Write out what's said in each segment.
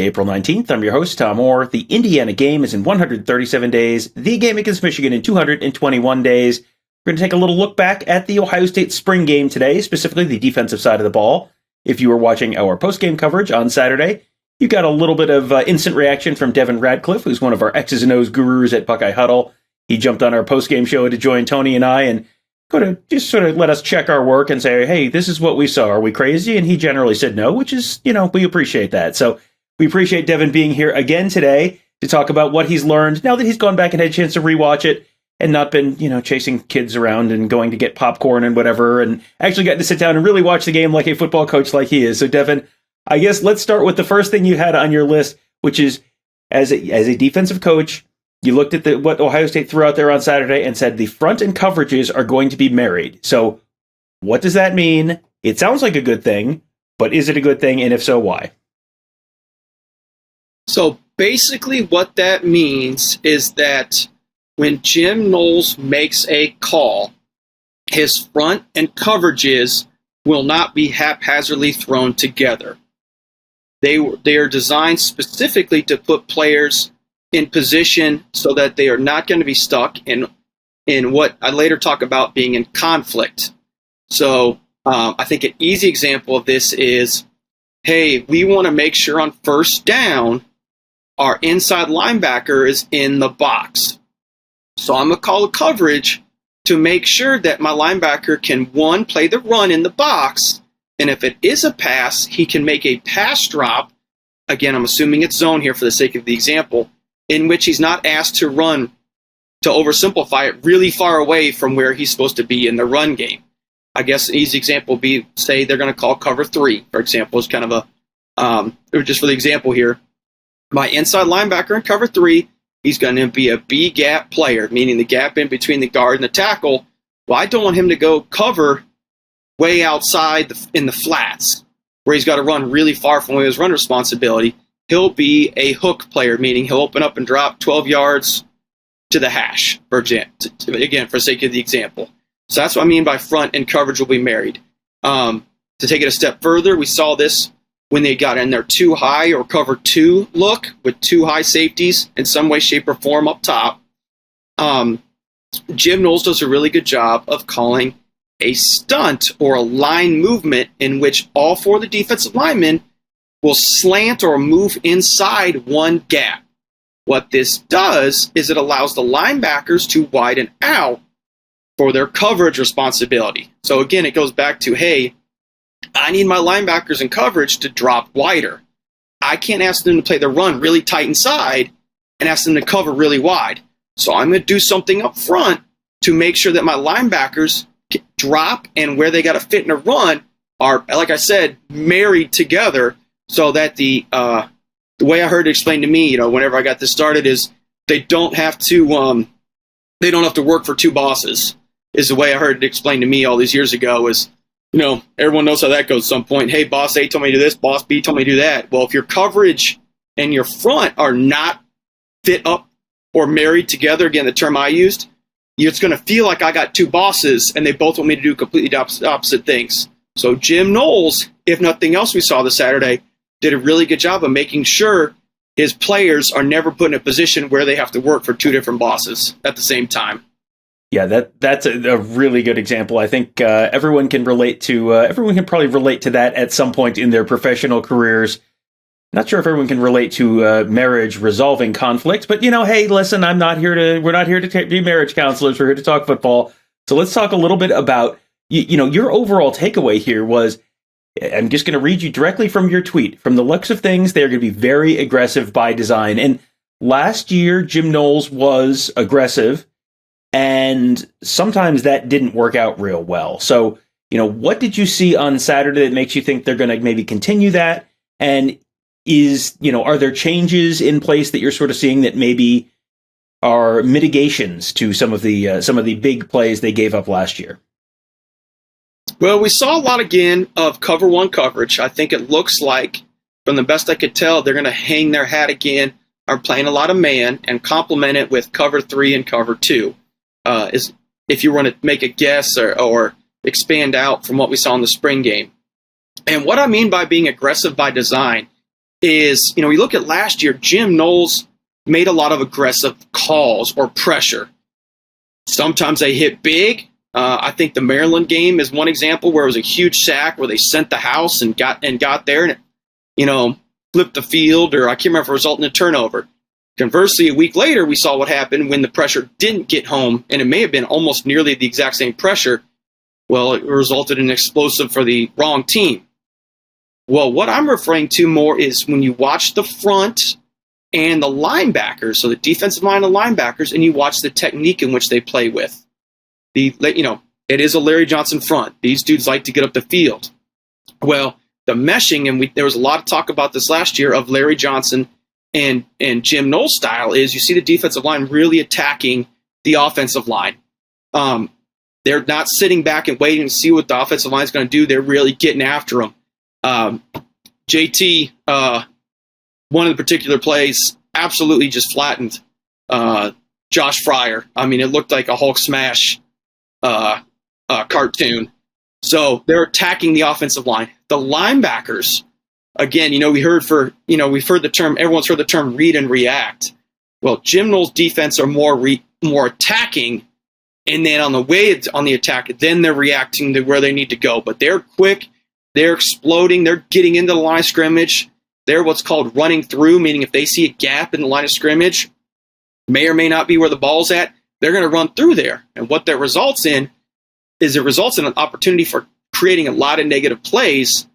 April 19th. I'm your host, Tom Orr. The Indiana game is in 137 days. The game against Michigan in 221 days. We're going to take a little look back at the Ohio State spring game today, specifically the defensive side of the ball. If you were watching our post-game coverage on Saturday, you got a little bit of instant reaction from Devin Radcliffe, who's one of our X's and O's gurus at Buckeye Huddle. He jumped on our post-game show to join Tony and I and just sort of let us check our work and say, hey, this is what we saw. Are we crazy? And he generally said no, which is, we appreciate that. So we appreciate Devin being here again today to talk about what he's learned now that he's gone back and had a chance to rewatch it and not been, chasing kids around and going to get popcorn and whatever, and actually gotten to sit down and really watch the game like a football coach like he is. So Devin, I guess let's start with the first thing you had on your list, which is as a defensive coach, you looked at what Ohio State threw out there on Saturday and said the front and coverages are going to be married. So what does that mean? It sounds like a good thing, but is it a good thing? And if so, why? So basically what that means is that when Jim Knowles makes a call, his front and coverages will not be haphazardly thrown together. They are designed specifically to put players in position so that they are not going to be stuck in what I later talk about being in conflict. So I think an easy example of this is, hey, we want to make sure on first down our inside linebacker is in the box. So I'm going to call a coverage to make sure that my linebacker can, one, play the run in the box, and if it is a pass, he can make a pass drop. Again, I'm assuming it's zone here for the sake of the example, in which he's not asked to run, to oversimplify it, really far away from where he's supposed to be in the run game. I guess an easy example would be, say they're going to call cover 3, for example, is kind of or just for the example here. My inside linebacker in cover 3, he's going to be a B-gap player, meaning the gap in between the guard and the tackle. Well, I don't want him to go cover way outside in the flats, where he's got to run really far from his run responsibility. He'll be a hook player, meaning he'll open up and drop 12 yards to the hash, again, for the sake of the example. So that's what I mean by front and coverage will be married. To take it a step further, we saw this when they got in their too high or cover 2 look with 2 high safeties in some way, shape, or form up top. Jim Knowles does a really good job of calling a stunt or a line movement in which all 4 of the defensive linemen will slant or move inside one gap. What this does is it allows the linebackers to widen out for their coverage responsibility. So again, it goes back to, hey, I need my linebackers in coverage to drop wider. I can't ask them to play the run really tight inside and ask them to cover really wide. So I'm going to do something up front to make sure that my linebackers drop and where they got to fit in a run are, like I said, married together so that the way I heard it explained to me, whenever I got this started, is they don't have to work for 2 bosses, is the way I heard it explained to me all these years ago. Is everyone knows how that goes at some point. Hey, boss A told me to do this, boss B told me to do that. Well, if your coverage and your front are not fit up or married together, again, the term I used, it's going to feel like I got 2 bosses and they both want me to do completely opposite things. So Jim Knowles, if nothing else we saw this Saturday, did a really good job of making sure his players are never put in a position where they have to work for 2 different bosses at the same time. Yeah, that's a really good example. I think everyone can probably relate to that at some point in their professional careers. Not sure if everyone can relate to marriage resolving conflict, but hey, listen, we're not here to be marriage counselors. We're here to talk football. So let's talk a little bit about, your overall takeaway here was, I'm just going to read you directly from your tweet. From the looks of things, they're going to be very aggressive by design. And last year, Jim Knowles was aggressive, and sometimes that didn't work out real well. So, what did you see on Saturday that makes you think they're going to maybe continue that? And are there changes in place that you're sort of seeing that maybe are mitigations to some of the big plays they gave up last year? Well, we saw a lot again of cover 1 coverage. I think it looks like, from the best I could tell, they're going to hang their hat again, are playing a lot of man, and complement it with cover 3 and cover 2. Is if you want to make a guess or expand out from what we saw in the spring game. And what I mean by being aggressive by design is, you look at last year, Jim Knowles made a lot of aggressive calls or pressure. Sometimes they hit big. I think the Maryland game is one example where it was a huge sack where they sent the house and got there and it, flipped the field, or I can't remember if it resulted in a turnover. Conversely, a week later, we saw what happened when the pressure didn't get home, and it may have been almost nearly the exact same pressure. Well, it resulted in an explosive for the wrong team. Well, what I'm referring to more is when you watch the front and the linebackers, so the defensive line and linebackers, and you watch the technique in which they play with. It is a Larry Johnson front. These dudes like to get up the field. Well, the meshing, and there was a lot of talk about this last year of Larry Johnson and Jim Knowles style, is you see the defensive line really attacking the offensive line. They're not sitting back and waiting to see what the offensive line is going to do. They're really getting after them. JT, one of the particular plays, absolutely just flattened Josh Fryer. I mean, it looked like a Hulk smash cartoon. So they're attacking the offensive line. The linebackers, again, we've heard the term, everyone's heard the term read and react. Well, Jim Knowles' defense are more attacking, and then on the way it's on the attack, then they're reacting to where they need to go. But they're quick, they're exploding, they're getting into the line of scrimmage. They're what's called running through, meaning if they see a gap in the line of scrimmage, may or may not be where the ball's at, they're going to run through there. And what that results in is it results in an opportunity for creating a lot of negative plays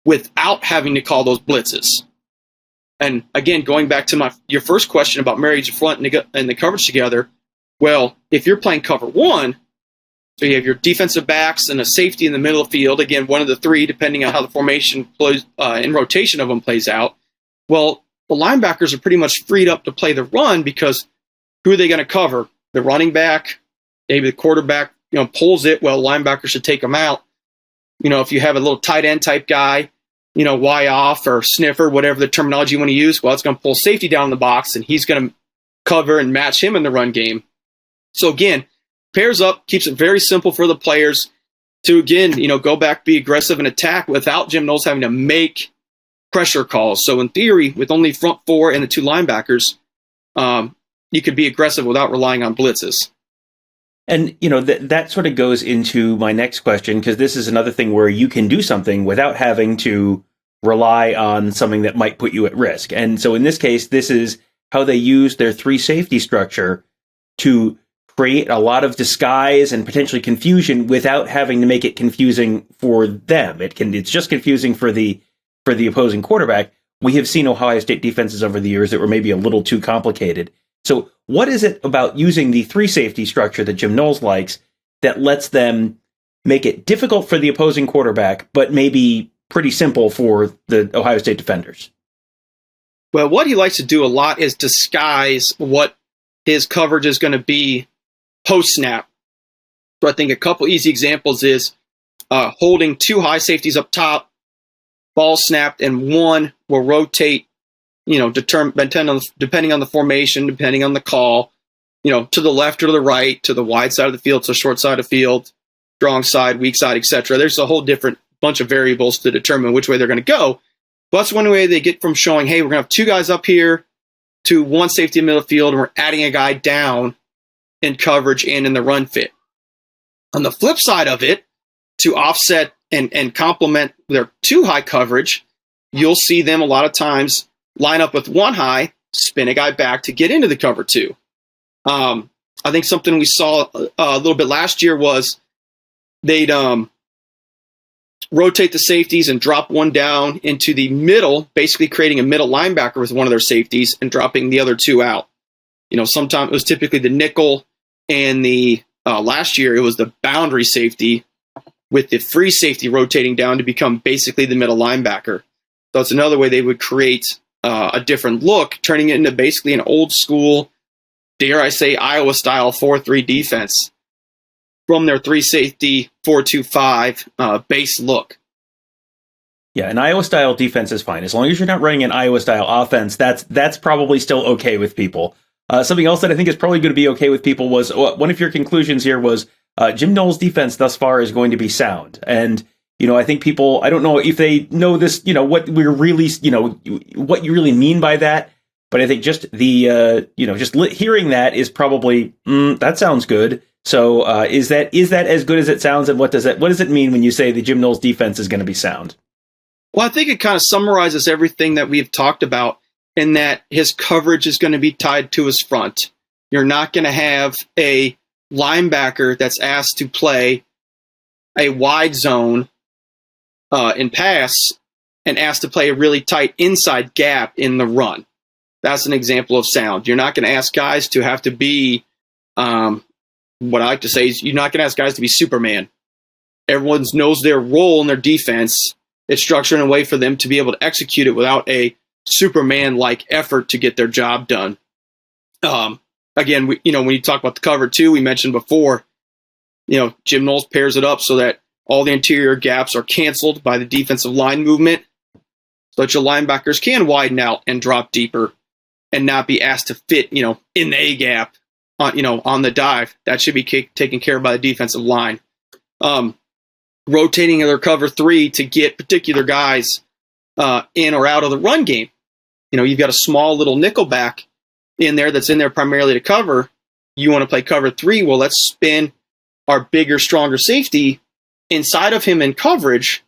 without having to call those blitzes. And again, going back to your first question about marrying the front and the coverage together, well, if you're playing cover one, so you have your defensive backs and a safety in the middle of the field, again, one of the three, depending on how the formation plays, in rotation of them plays out, well, the linebackers are pretty much freed up to play the run because who are they going to cover? The running back, maybe the quarterback, pulls it. Well, linebacker should take them out. If you have a little tight end type guy, Y off or sniffer, whatever the terminology you want to use, well, it's going to pull safety down in the box, and he's going to cover and match him in the run game. So again, pairs up, keeps it very simple for the players to, again, go back, be aggressive and attack without Jim Knowles having to make pressure calls. So in theory, with only front four and the two linebackers, you could be aggressive without relying on blitzes. And, that sort of goes into my next question, because this is another thing where you can do something without having to rely on something that might put you at risk. And so in this case, this is how they use their three safety structure to create a lot of disguise and potentially confusion without having to make it confusing for them. It's just confusing for the opposing quarterback. We have seen Ohio State defenses over the years that were maybe a little too complicated. So what is it about using the three safety structure that Jim Knowles likes that lets them make it difficult for the opposing quarterback, but maybe pretty simple for the Ohio State defenders? Well, what he likes to do a lot is disguise what his coverage is going to be post-snap. So I think a couple easy examples is holding two high safeties up top, ball snapped, and one will rotate, depending on the formation, depending on the call, to the left or to the right, to the wide side of the field, so short side of the field, strong side, weak side, etc. There's a whole different bunch of variables to determine which way they're going to go. But that's one way they get from showing, hey, we're going to have two guys up here to one safety in the middle of the field, and we're adding a guy down in coverage and in the run fit. On the flip side of it, to offset and complement their two high coverage, you'll see them a lot of times line up with one high, spin a guy back to get into the cover two. I think something we saw a little bit last year was they'd rotate the safeties and drop one down into the middle, basically creating a middle linebacker with one of their safeties and dropping the other two out. Sometimes it was typically the nickel, and the last year it was the boundary safety with the free safety rotating down to become basically the middle linebacker. So it's another way they would create a different look, turning it into basically an old school, dare I say, Iowa-style 4-3 defense from their three safety 4-2-5 base look. Yeah, an Iowa-style defense is fine. As long as you're not running an Iowa-style offense, that's probably still okay with people. Something else that I think is probably going to be okay with people was, one of your conclusions here was Jim Knowles' defense thus far is going to be sound. And I think people, I don't know if they know this, what we're really, what you really mean by that. But I think just the, hearing that is probably, that sounds good. So is that as good as it sounds? And what does it mean when you say the Jim Knowles defense is going to be sound? Well, I think it kind of summarizes everything that we've talked about in that his coverage is going to be tied to his front. You're not going to have a linebacker that's asked to play a wide zone in pass and asked to play a really tight inside gap in the run. That's an example of sound. You're not going to ask guys to have to be, what I like to say is you're not going to ask guys to be Superman. Everyone knows their role in their defense. It's structured in a way for them to be able to execute it without a Superman-like effort to get their job done. Again, when you talk about the cover two, we mentioned before, Jim Knowles pairs it up so that all the interior gaps are canceled by the defensive line movement so that your linebackers can widen out and drop deeper and not be asked to fit, in the A gap, on the dive. That should be taken care of by the defensive line. Rotating their cover three to get particular guys in or out of the run game. You've got a small little nickelback in there that's in there primarily to cover. You want to play cover three. Well, let's spin our bigger, stronger safety inside of him in coverage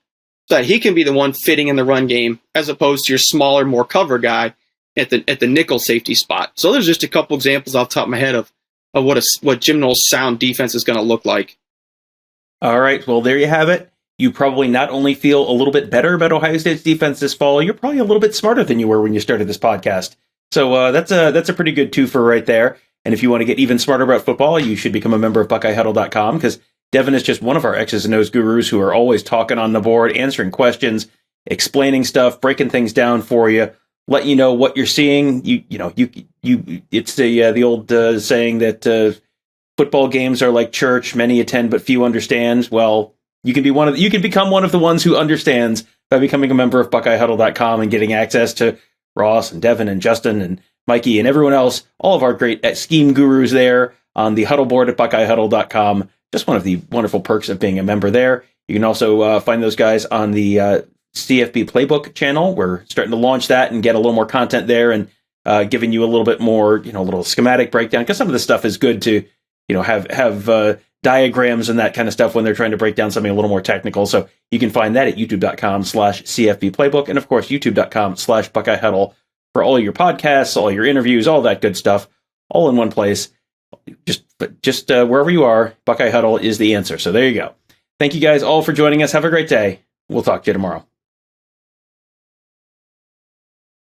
so that he can be the one fitting in the run game as opposed to your smaller, more cover guy at the nickel safety spot. So there's just a couple examples off the top of my head of what Jim Knowles' sound defense is going to look like. All right, well, there you have it. You probably not only feel a little bit better about Ohio State's defense this fall, you're probably a little bit smarter than you were when you started this podcast. So that's a pretty good twofer right there. And if you want to get even smarter about football, you should become a member of BuckeyeHuddle.com because Devin is just one of our X's and O's gurus who are always talking on the board, answering questions, explaining stuff, breaking things down for you, let you know what you're seeing. It's the old saying that football games are like church, many attend but few understand. Well, you can become one of the ones who understands by becoming a member of BuckeyeHuddle.com and getting access to Ross and Devin and Justin and Mikey and everyone else, all of our great scheme gurus there on the huddle board at BuckeyeHuddle.com. Just one of the wonderful perks of being a member there. You can also find those guys on the CFB Playbook channel. We're starting to launch that and get a little more content there and giving you a little bit more, a little schematic breakdown because some of this stuff is good to, have diagrams and that kind of stuff when they're trying to break down something a little more technical. So you can find that at youtube.com/CFB Playbook and of course youtube.com/Buckeye Huddle for all your podcasts, all your interviews, all that good stuff, all in one place. Just wherever you are, Buckeye Huddle is the answer. So there you go. Thank you guys all for joining us. Have a great day. We'll talk to you tomorrow.